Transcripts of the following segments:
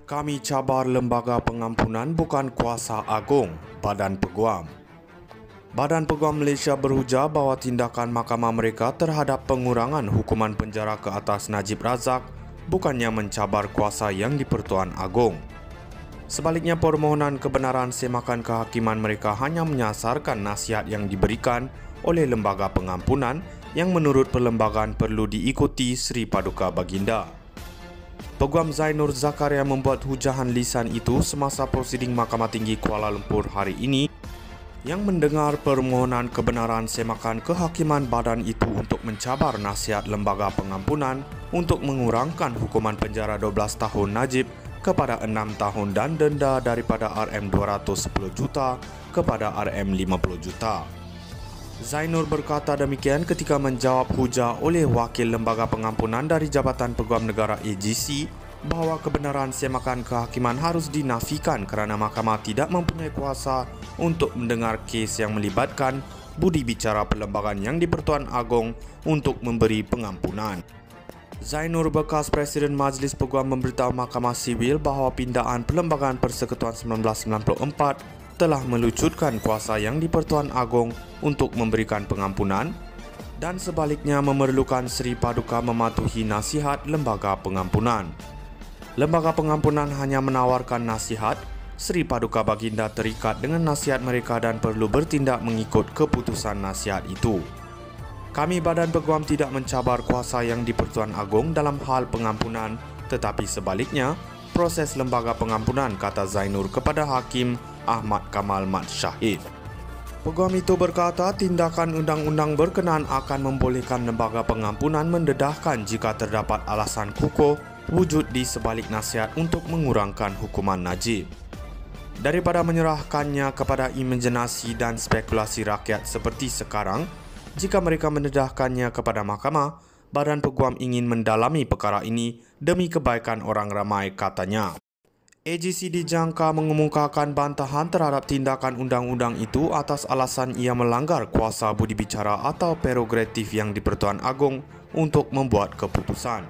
Kami cabar Lembaga Pengampunan bukan kuasa agung, Badan Peguam. Badan Peguam Malaysia berujar bahawa tindakan mahkamah mereka terhadap pengurangan hukuman penjara ke atas Najib Razak bukannya mencabar kuasa yang di-Pertuan Agong. Sebaliknya, permohonan kebenaran semakan kehakiman mereka hanya menyasarkan nasihat yang diberikan oleh Lembaga Pengampunan yang menurut perlembagaan perlu diikuti Sri Paduka Baginda. Peguam Zainur Zakaria membuat hujahan lisan itu semasa prosiding Mahkamah Tinggi Kuala Lumpur hari ini yang mendengar permohonan kebenaran semakan kehakiman badan itu untuk mencabar nasihat Lembaga Pengampunan untuk mengurangkan hukuman penjara 12 tahun Najib kepada 6 tahun dan denda daripada RM210 juta kepada RM50 juta. Zainur berkata demikian ketika menjawab hujah oleh Wakil Lembaga Pengampunan dari Jabatan Peguam Negara AGC bahawa kebenaran semakan kehakiman harus dinafikan kerana mahkamah tidak mempunyai kuasa untuk mendengar kes yang melibatkan budi bicara perlembagaan yang di-Pertuan Agong untuk memberi pengampunan. Zainur, bekas Presiden Majlis Peguam, memberitahu Mahkamah Sivil bahawa pindaan Perlembagaan Persekutuan 1994 telah melucutkan kuasa yang di-Pertuan Agong untuk memberikan pengampunan dan sebaliknya memerlukan Sri Paduka mematuhi nasihat Lembaga Pengampunan. Lembaga Pengampunan hanya menawarkan nasihat, Sri Paduka Baginda terikat dengan nasihat mereka dan perlu bertindak mengikut keputusan nasihat itu. Kami Badan Peguam tidak mencabar kuasa yang di-Pertuan Agong dalam hal pengampunan, tetapi sebaliknya, proses Lembaga Pengampunan, kata Zainur kepada Hakim Ahmad Kamal Mat Syahid. Peguam itu berkata tindakan undang-undang berkenaan akan membolehkan Lembaga Pengampunan mendedahkan jika terdapat alasan kukuh wujud di sebalik nasihat untuk mengurangkan hukuman Najib. Daripada menyerahkannya kepada imajinasi dan spekulasi rakyat seperti sekarang, jika mereka mendedahkannya kepada mahkamah, Badan Peguam ingin mendalami perkara ini demi kebaikan orang ramai, katanya. AGC dijangka mengemukakan bantahan terhadap tindakan undang-undang itu atas alasan ia melanggar kuasa budi bicara atau prerogatif yang di-Pertuan Agong untuk membuat keputusan.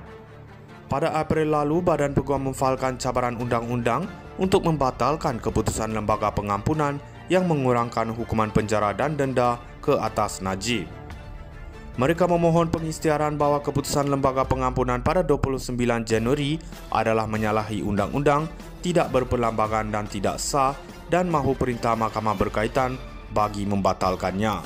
Pada April lalu, Badan Peguam memfailkan cabaran undang-undang untuk membatalkan keputusan Lembaga Pengampunan yang mengurangkan hukuman penjara dan denda ke atas Najib. Mereka memohon pengisytiharan bahawa keputusan Lembaga Pengampunan pada 29 Januari adalah menyalahi undang-undang, tidak berperlembagaan dan tidak sah dan mahu perintah mahkamah berkaitan bagi membatalkannya.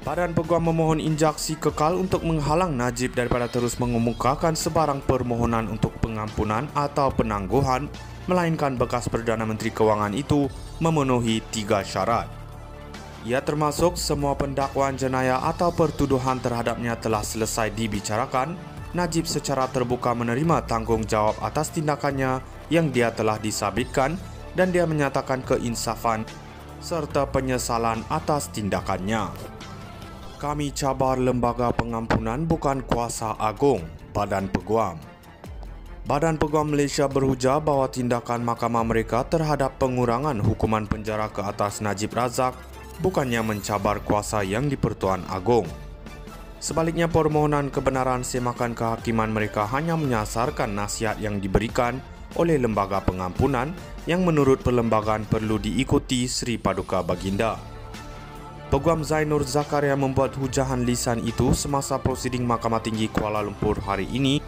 Badan Peguam memohon injaksi kekal untuk menghalang Najib daripada terus mengemukakan sebarang permohonan untuk pengampunan atau penangguhan, melainkan bekas Perdana Menteri Kewangan itu memenuhi 3 syarat. Ia termasuk semua pendakwaan jenayah atau pertuduhan terhadapnya telah selesai dibicarakan, Najib secara terbuka menerima tanggungjawab atas tindakannya yang dia telah disabitkan dan dia menyatakan keinsafan serta penyesalan atas tindakannya. Kami cabar Lembaga Pengampunan bukan kuasa agung, Badan Peguam. Badan Peguam Malaysia berujar bahawa tindakan mahkamah mereka terhadap pengurangan hukuman penjara ke atas Najib Razak bukannya mencabar kuasa yang di-Pertuan Agong. Sebaliknya, permohonan kebenaran semakan kehakiman mereka hanya menyasarkan nasihat yang diberikan oleh Lembaga Pengampunan yang menurut perlembagaan perlu diikuti Sri Paduka Baginda. Peguam Zainur Zakaria membuat hujahan lisan itu semasa prosiding Mahkamah Tinggi Kuala Lumpur hari ini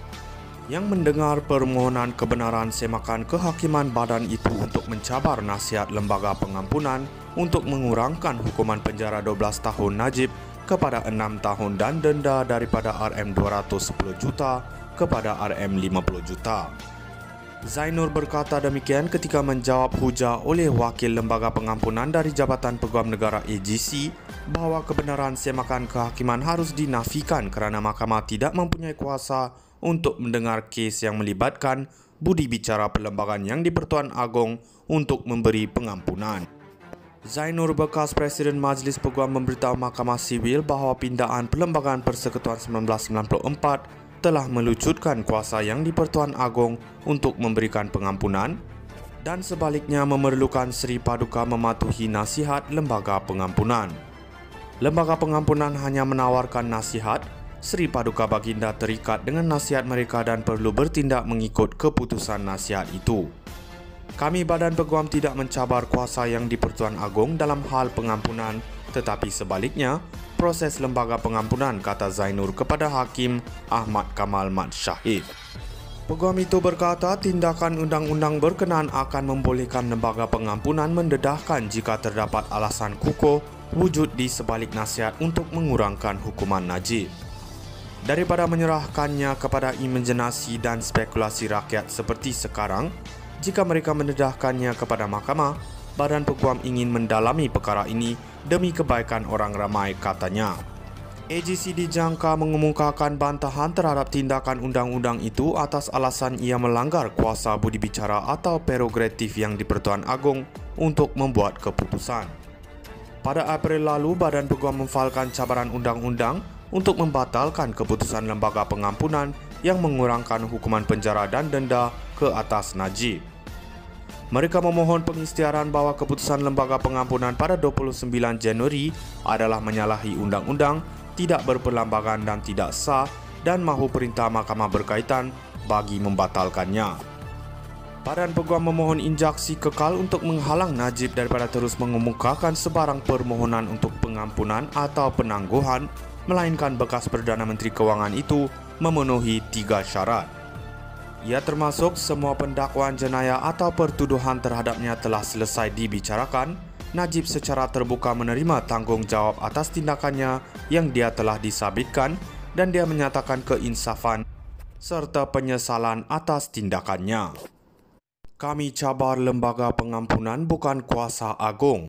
yang mendengar permohonan kebenaran semakan kehakiman badan itu untuk mencabar nasihat Lembaga Pengampunan untuk mengurangkan hukuman penjara 12 tahun Najib kepada 6 tahun dan denda daripada RM210 juta kepada RM50 juta. Zainur berkata demikian ketika menjawab hujah oleh Wakil Lembaga Pengampunan dari Jabatan Peguam Negara AGC bahawa kebenaran semakan kehakiman harus dinafikan kerana mahkamah tidak mempunyai kuasa untuk mendengar kes yang melibatkan budi bicara perlembagaan yang di-Pertuan Agong untuk memberi pengampunan. Zainur, bekas Presiden Majlis Peguam, memberitahu Mahkamah Sivil bahawa pindaan Perlembagaan Persekutuan 1994 telah melucutkan kuasa yang di-Pertuan Agong untuk memberikan pengampunan dan sebaliknya memerlukan Sri Paduka mematuhi nasihat Lembaga Pengampunan. Lembaga Pengampunan hanya menawarkan nasihat, Sri Paduka Baginda terikat dengan nasihat mereka dan perlu bertindak mengikut keputusan nasihat itu. Kami Badan Peguam tidak mencabar kuasa yang di-Pertuan Agong dalam hal pengampunan, tetapi sebaliknya, proses lembaga pengampunan, kata Zainur kepada Hakim Ahmad Kamal Mat Syahid. Peguam itu berkata tindakan undang-undang berkenaan akan membolehkan lembaga pengampunan mendedahkan jika terdapat alasan kukuh wujud di sebalik nasihat untuk mengurangkan hukuman Najib. Daripada menyerahkannya kepada imajinasi dan spekulasi rakyat seperti sekarang, jika mereka mendedahkannya kepada mahkamah, Badan Peguam ingin mendalami perkara ini demi kebaikan orang ramai, katanya. AGC dijangka mengemukakan bantahan terhadap tindakan undang-undang itu atas alasan ia melanggar kuasa budi bicara atau prerogatif yang di-Pertuan Agong untuk membuat keputusan. Pada April lalu, Badan Peguam memfailkan cabaran undang-undang untuk membatalkan keputusan lembaga pengampunan yang mengurangkan hukuman penjara dan denda ke atas Najib. Mereka memohon pengisytiharan bahawa keputusan lembaga pengampunan pada 29 Januari adalah menyalahi undang-undang, tidak berperlembagaan dan tidak sah, dan mahu perintah mahkamah berkaitan bagi membatalkannya. Badan Peguam memohon injaksi kekal untuk menghalang Najib daripada terus mengemukakan sebarang permohonan untuk pengampunan atau penangguhan, melainkan bekas Perdana Menteri Kewangan itu memenuhi 3 syarat. Ia termasuk semua pendakwaan jenayah atau pertuduhan terhadapnya telah selesai dibicarakan, Najib secara terbuka menerima tanggungjawab atas tindakannya yang dia telah disabitkan dan dia menyatakan keinsafan serta penyesalan atas tindakannya. Kami cabar lembaga pengampunan bukan kuasa Agong.